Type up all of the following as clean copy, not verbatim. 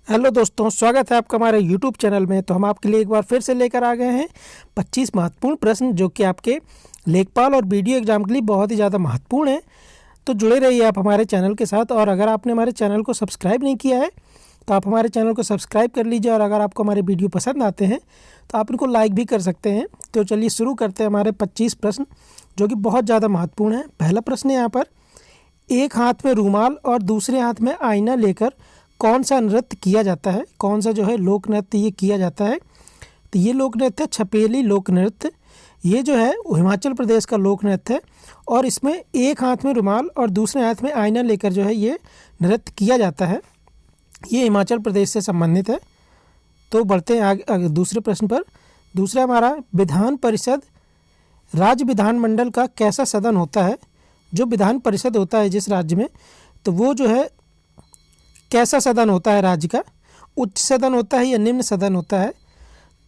Hello दोस्तों, स्वागत है आपका हमारे YouTube चैनल में। तो हम आपके लिए एक बार फिर से लेकर आ गए हैं 25 महत्वपूर्ण प्रश्न जो कि आपके लेखपाल और बीडीओ एग्जाम के लिए बहुत ही ज़्यादा महत्वपूर्ण हैं। तो जुड़े रहिए आप हमारे चैनल के साथ। और अगर आपने हमारे चैनल को सब्सक्राइब नहीं किया है तो आप हमारे चैनल को सब्सक्राइब कर लीजिए। और अगर आपको हमारे वीडियो पसंद आते हैं तो आप इनको लाइक भी कर सकते हैं। तो चलिए शुरू करते हैं हमारे 25 प्रश्न जो कि बहुत ज़्यादा महत्वपूर्ण है। पहला प्रश्न है यहाँ पर, एक हाथ में रूमाल और दूसरे हाथ में आईना लेकर कौन सा नृत्य किया जाता है? कौन सा जो है लोक नृत्य ये किया जाता है? तो ये लोक नृत्य है छपेली लोक नृत्य। ये जो है हिमाचल प्रदेश का लोक नृत्य है और इसमें एक हाथ में रुमाल और दूसरे हाथ में आईना लेकर जो है ये नृत्य किया जाता है। ये हिमाचल प्रदेश से संबंधित है। तो बढ़ते हैं आगे दूसरे प्रश्न पर। दूसरा हमारा, विधान परिषद राज्य विधानमंडल का कैसा सदन होता है? जो विधान परिषद होता है जिस राज्य में, तो वो जो है कैसा सदन होता है राज्य का? उच्च सदन होता है या निम्न सदन होता है?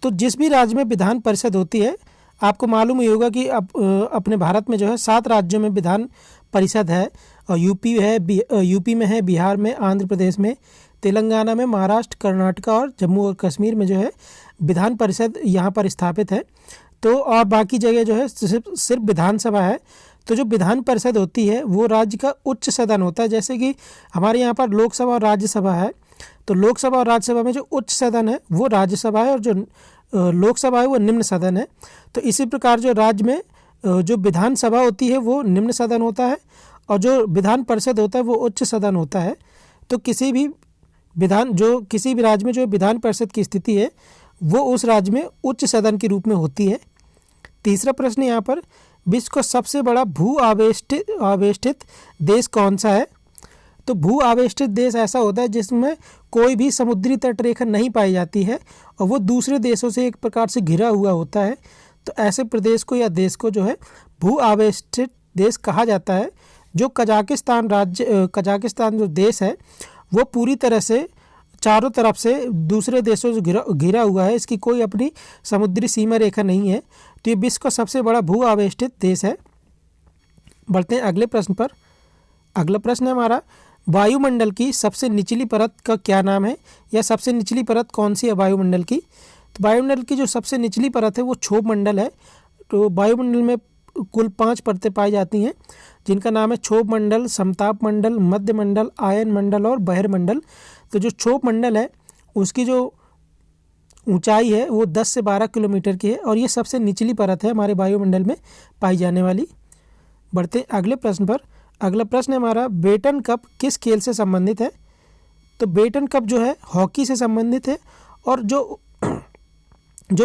तो जिस भी राज्य में विधान परिषद होती है, आपको मालूम ही होगा कि अपने भारत में जो है 7 राज्यों में विधान परिषद है। और यूपी में है, बिहार में, आंध्र प्रदेश में, तेलंगाना में, महाराष्ट्र, कर्नाटक और जम्मू और कश्मीर में जो है विधान परिषद यहाँ पर स्थापित है। तो और बाकी जगह जो है सिर्फ विधानसभा है। तो जो विधान परिषद होती है वो राज्य का उच्च सदन होता है। जैसे कि हमारे यहाँ पर लोकसभा और राज्यसभा है, तो लोकसभा और राज्यसभा में जो उच्च सदन है वो राज्यसभा है और जो लोकसभा है वो निम्न सदन है। तो इसी प्रकार जो राज्य में जो विधानसभा होती है वो निम्न सदन होता है और जो विधान परिषद होता है वो उच्च सदन होता है। तो किसी भी राज्य में जो विधान परिषद की स्थिति है वो उस राज्य में उच्च सदन के रूप में होती है। तीसरा प्रश्न यहाँ पर, विश्व का सबसे बड़ा भू आवेष्टित देश कौन सा है? तो भू आवेष्टित देश ऐसा होता है जिसमें कोई भी समुद्री तट रेखा नहीं पाई जाती है और वो दूसरे देशों से एक प्रकार से घिरा हुआ होता है। तो ऐसे प्रदेश को या देश को जो है भू आवेष्टित देश कहा जाता है। जो कजाकिस्तान जो देश है वो पूरी तरह से चारों तरफ से दूसरे देशों से घिरा हुआ है। इसकी कोई अपनी समुद्री सीमा रेखा नहीं है। तो ये विश्व का सबसे बड़ा भू आवेष्टित देश है। बढ़ते हैं अगले प्रश्न पर। अगला प्रश्न है हमारा, वायुमंडल की सबसे निचली परत का क्या नाम है? या सबसे निचली परत कौन सी है वायुमंडल की? तो वायुमंडल की जो सबसे निचली परत है वो क्षोभ मंडल है। तो वायुमंडल में कुल 5 परतें पाई जाती हैं जिनका नाम है क्षोभ मंडल, समताप मंडल, मध्य मंडल, आयन मंडल और बहिर्मंडल। तो जो क्षोभ मंडल है उसकी जो ऊंचाई है वो 10 से 12 किलोमीटर की है और ये सबसे निचली परत है हमारे वायुमंडल में पाई जाने वाली। बढ़ते अगले प्रश्न पर। अगला प्रश्न है हमारा, बेटन कप किस खेल से संबंधित है? तो बेटन कप जो है हॉकी से संबंधित है और जो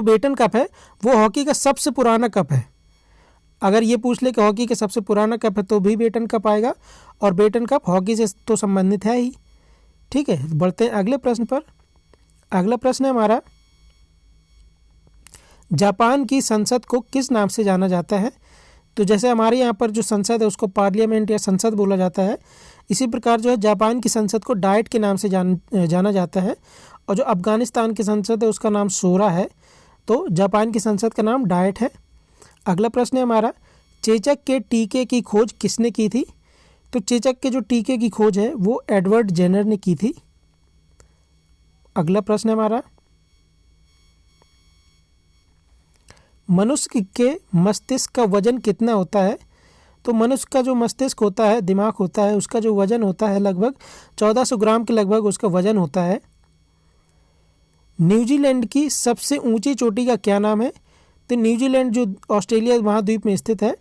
बेटन कप है वो हॉकी का सबसे पुराना कप है। अगर ये पूछ ले कि हॉकी का सबसे पुराना कप है तो भी बेटन कप आएगा और बेटन कप हॉकी से तो संबंधित है ही। ठीक है, बढ़ते हैं अगले प्रश्न पर। अगला प्रश्न है हमारा, जापान की संसद को किस नाम से जाना जाता है? तो जैसे हमारे यहाँ पर जो संसद है उसको पार्लियामेंट या संसद बोला जाता है, इसी प्रकार जो है जापान की संसद को डाइट के नाम से जाना जाता है। और जो अफगानिस्तान की संसद है उसका नाम शोरा है। तो जापान की संसद का नाम डाइट है। अगला प्रश्न है हमारा, चेचक के टीके की खोज किसने की थी? तो चेचक के जो टीके की खोज है वो एडवर्ड जेनर ने की थी। अगला प्रश्न है हमारा, मनुष्य के मस्तिष्क का वजन कितना होता है? तो मनुष्य का जो मस्तिष्क होता है, दिमाग होता है, उसका जो वजन होता है लगभग 1400 ग्राम के लगभग उसका वजन होता है। न्यूजीलैंड की सबसे ऊंची चोटी का क्या नाम है? तो न्यूजीलैंड जो ऑस्ट्रेलिया महाद्वीप में स्थित है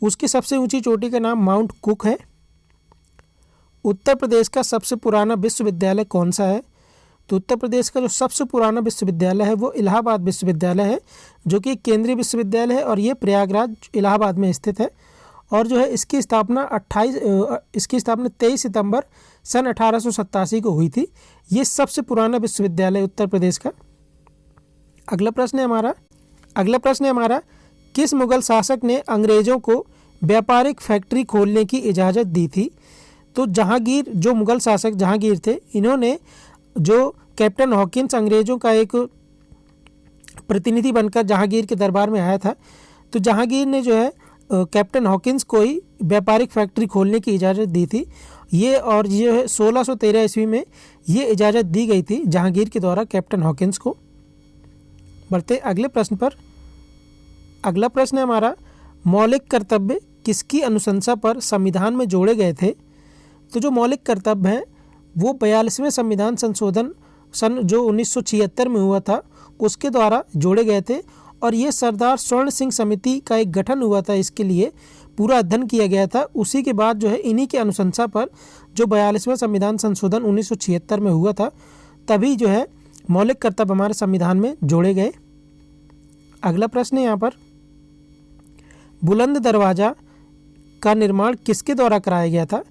उसकी सबसे ऊंची चोटी का नाम माउंट कुक है। उत्तर प्रदेश का सबसे पुराना विश्वविद्यालय कौन सा है? तो उत्तर प्रदेश का जो सबसे पुराना विश्वविद्यालय है वो इलाहाबाद विश्वविद्यालय है जो कि केंद्रीय विश्वविद्यालय है और ये प्रयागराज इलाहाबाद में स्थित है। और जो है इसकी स्थापना 23 सितंबर सन 1887 को हुई थी। ये सबसे पुराना विश्वविद्यालय उत्तर प्रदेश का। अगला प्रश्न है हमारा, किस मुगल शासक ने अंग्रेजों को व्यापारिक फैक्ट्री खोलने की इजाज़त दी थी? तो जहांगीर, जो मुगल शासक जहांगीर थे, इन्होंने जो कैप्टन हॉकिंस अंग्रेज़ों का एक प्रतिनिधि बनकर जहांगीर के दरबार में आया था, तो जहांगीर ने जो है कैप्टन हॉकिंस को ही व्यापारिक फैक्ट्री खोलने की इजाज़त दी थी। ये और ये है 1613 ईस्वी में ये इजाज़त दी गई थी जहांगीर के द्वारा कैप्टन हॉकिंस को। बढ़ते अगले प्रश्न पर। अगला प्रश्न है हमारा, मौलिक कर्तव्य किसकी अनुशंसा पर संविधान में जोड़े गए थे? तो जो मौलिक कर्तव्य हैं वो 42वें संविधान संशोधन सन जो 1976 में हुआ था उसके द्वारा जोड़े गए थे, और ये सरदार स्वर्ण सिंह समिति का एक गठन हुआ था, इसके लिए पूरा अध्ययन किया गया था। उसी के बाद जो है इन्हीं के अनुशंसा पर जो 42वां संविधान संशोधन 1976 में हुआ था, तभी जो है मौलिक कर्तव्य हमारे संविधान में जोड़े गए। अगला प्रश्न है यहाँ पर, बुलंद दरवाज़ा का निर्माण किसके द्वारा कराया गया था?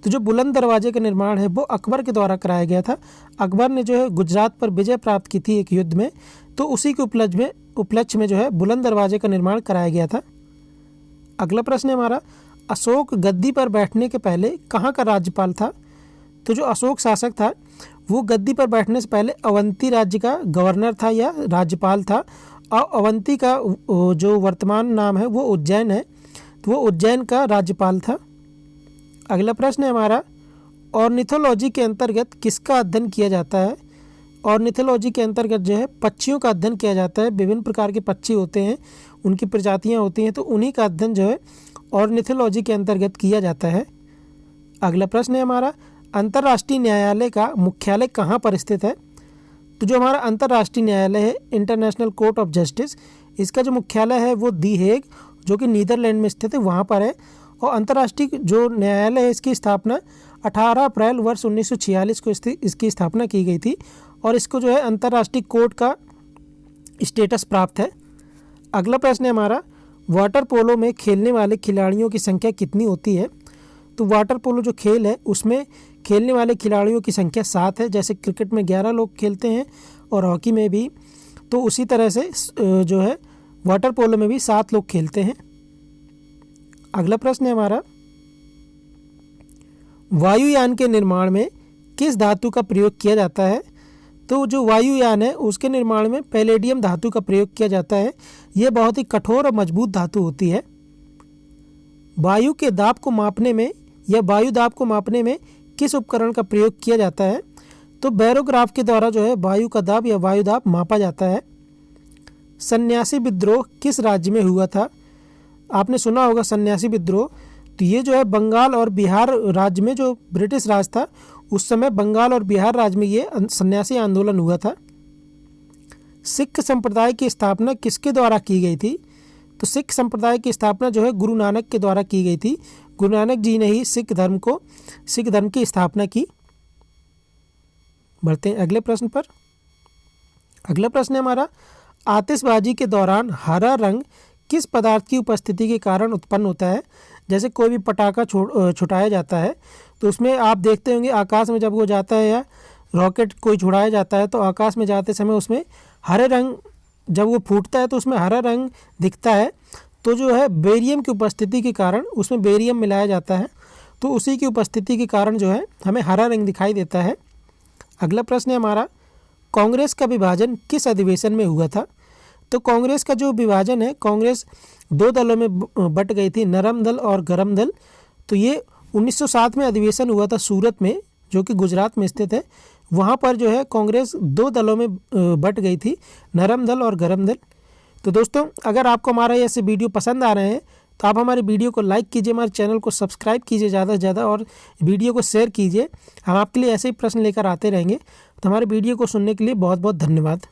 तो जो बुलंद दरवाजे का निर्माण है वो अकबर के द्वारा कराया गया था। अकबर ने जो है गुजरात पर विजय प्राप्त की थी एक युद्ध में, तो उसी के उपलक्ष्य में जो है बुलंद दरवाजे का निर्माण कराया गया था। अगला प्रश्न है हमारा, अशोक गद्दी पर बैठने के पहले कहाँ का राज्यपाल था? तो जो अशोक शासक था वो गद्दी पर बैठने से पहले अवंती राज्य का गवर्नर था या राज्यपाल था, और अवंती का जो वर्तमान नाम है वो उज्जैन है, तो वो उज्जैन का राज्यपाल था। अगला प्रश्न है हमारा, ऑर्निथोलॉजी के अंतर्गत किसका अध्ययन किया जाता है? ऑर्निथोलॉजी के अंतर्गत जो है पक्षियों का अध्ययन किया जाता है। विभिन्न प्रकार के पक्षी होते हैं, उनकी प्रजातियां होती हैं, तो उन्हीं का अध्ययन जो है ऑर्निथोलॉजी के अंतर्गत किया जाता है। अगला प्रश्न है हमारा, अंतर्राष्ट्रीय न्यायालय का मुख्यालय कहाँ पर स्थित है? तो जो हमारा अंतर्राष्ट्रीय न्यायालय है इंटरनेशनल कोर्ट ऑफ जस्टिस, इसका जो मुख्यालय है वो दी हेग जो कि नीदरलैंड में स्थित है वहाँ पर है। और अंतर्राष्ट्रीय जो न्यायालय है इसकी स्थापना 18 अप्रैल वर्ष 1946 को इसकी स्थापना की गई थी, और इसको जो है अंतर्राष्ट्रीय कोर्ट का स्टेटस प्राप्त है। अगला प्रश्न है हमारा, वाटर पोलो में खेलने वाले खिलाड़ियों की संख्या कितनी होती है? तो वाटर पोलो जो खेल है उसमें खेलने वाले खिलाड़ियों की संख्या 7 है। जैसे क्रिकेट में 11 लोग खेलते हैं और हॉकी में भी, तो उसी तरह से जो है वाटर पोलो में भी 7 लोग खेलते हैं। अगला प्रश्न है हमारा, वायुयान के निर्माण में किस धातु का प्रयोग किया जाता है? तो जो वायुयान है उसके निर्माण में पैलेडियम धातु का प्रयोग किया जाता है। यह बहुत ही कठोर और मजबूत धातु होती है। वायु के दाब को मापने में या वायु दाब को मापने में किस उपकरण का प्रयोग किया जाता है? तो बैरोग्राफ के द्वारा जो है वायु का दाब या वायु दाब मापा जाता है। सन्यासी विद्रोह किस राज्य में हुआ था? आपने सुना होगा सन्यासी विद्रोह, तो ये जो है बंगाल और बिहार राज्य में, जो ब्रिटिश राज था उस समय बंगाल और बिहार राज्य में ये सन्यासी आंदोलन हुआ था। सिख संप्रदाय की स्थापना किसके द्वारा की गई थी? तो सिख संप्रदाय की स्थापना जो है गुरु नानक के द्वारा की गई थी। गुरु नानक जी ने ही सिख धर्म की स्थापना की। बढ़ते हैं अगले प्रश्न पर। अगला प्रश्न है हमारा, आतिशबाजी के दौरान हरा रंग किस पदार्थ की उपस्थिति के कारण उत्पन्न होता है? जैसे कोई भी पटाखा छुटाया जाता है तो उसमें आप देखते होंगे आकाश में जब वो जाता है या रॉकेट कोई छुड़ाया जाता है तो आकाश में जाते समय उसमें हरे रंग, जब वो फूटता है तो उसमें हरा रंग दिखता है। तो जो है बेरियम की उपस्थिति के कारण उसमें बेरियम मिलाया जाता है, तो उसी की उपस्थिति के कारण जो है हमें हरा रंग दिखाई देता है। अगला प्रश्न है हमारा, कांग्रेस का विभाजन किस अधिवेशन में हुआ था? तो कांग्रेस का जो विभाजन है, कांग्रेस 2 दलों में बट गई थी, नरम दल और गरम दल। तो ये 1907 में अधिवेशन हुआ था सूरत में, जो कि गुजरात में स्थित है। वहाँ पर जो है कांग्रेस 2 दलों में बट गई थी, नरम दल और गरम दल। तो दोस्तों, अगर आपको हमारा ऐसे वीडियो पसंद आ रहे हैं तो आप हमारे वीडियो को लाइक कीजिए, हमारे चैनल को सब्सक्राइब कीजिए ज़्यादा से ज़्यादा, और वीडियो को शेयर कीजिए। हम आपके लिए ऐसे ही प्रश्न लेकर आते रहेंगे। तो हमारे वीडियो को सुनने के लिए बहुत बहुत धन्यवाद।